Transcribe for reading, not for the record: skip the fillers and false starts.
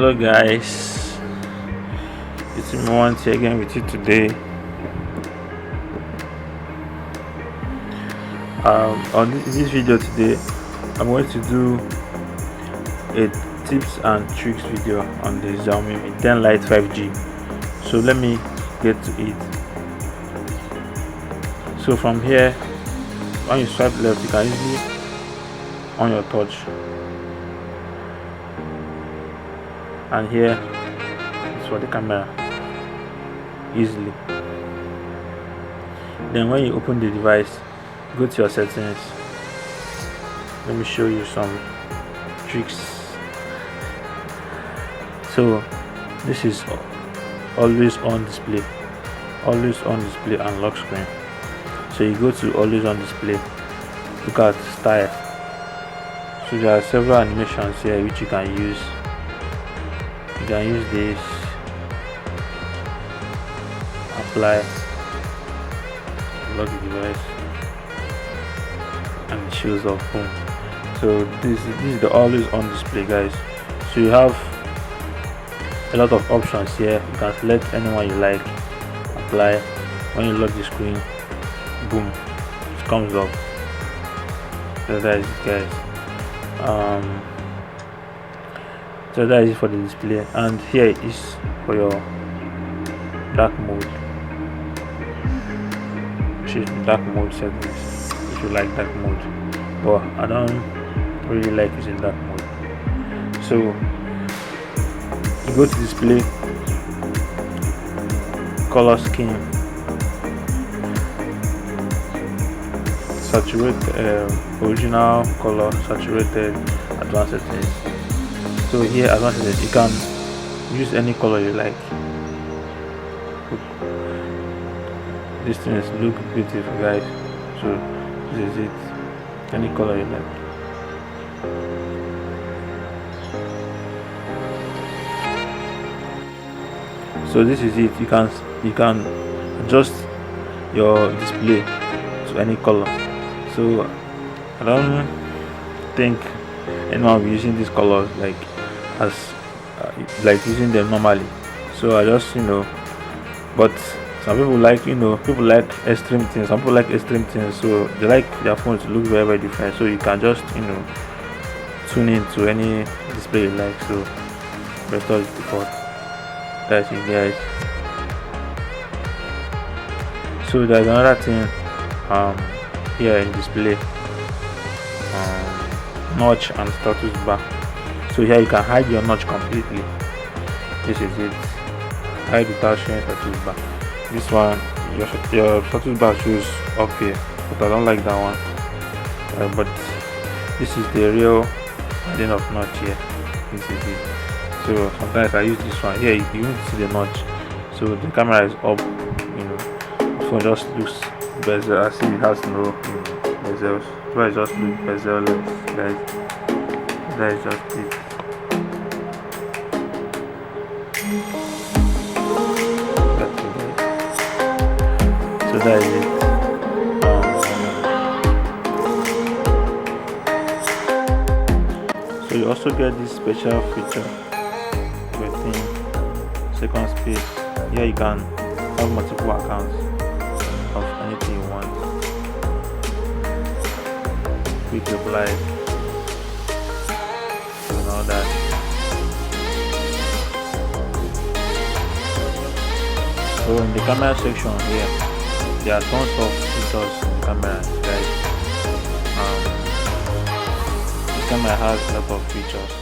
Hello guys, it's me once here again with you today. On this video today, I'm going to do a tips and tricks video on the Xiaomi Mi 10 Lite 5G. So let me get to it. So from here, when you swipe left, you can easily on your touch, and here is for the camera easily. Then when you open the device, go to your settings. Let me show you some tricks. So this is always on display and lock screen. So you go to always on display, look at style. So there are several animations here which you can use. You can use this, apply, lock the device, and it shows up. Boom. So this is the always on display, guys. So you have a lot of options here. You can select anyone you like, apply. When you lock the screen, boom, it comes up. So that is it, guys. So that is for the display, and here is for your dark mode. Choose dark mode settings if you like dark mode, but I don't really like using dark mode. So you go to display, color scheme, saturated, original color, saturated, advanced settings. So here advanced settings, you can use any color you like. These things look beautiful, guys. So this is it, any color you like. So this is it. You can adjust your display to any color. So I don't think anyone will be using these colors like using them normally. So I just but some people like people like extreme things. Some people like extreme things, so they like their phones to look very, very different. So you can just tune into any display you like. So restore the default. That's it, guys. So there's another thing here in display, notch and status bar. So here you can hide your notch completely. This is it, hide without showing status bar. This one, your status bar shows up here, but I don't like that one. But this is the real hiding of notch here. This is it. So sometimes I use this one here. You won't see the notch, so the camera is up. The phone just looks bezel as if it has no bezels. So I just look bezel-less, guys. That is just it. That's it, guys. So that is it. So you also get this special feature within second space. Here you can have multiple accounts of anything you want. Quick reply and all that. So in the camera section here, there are tons of features in the camera, guys. The camera has a lot of features.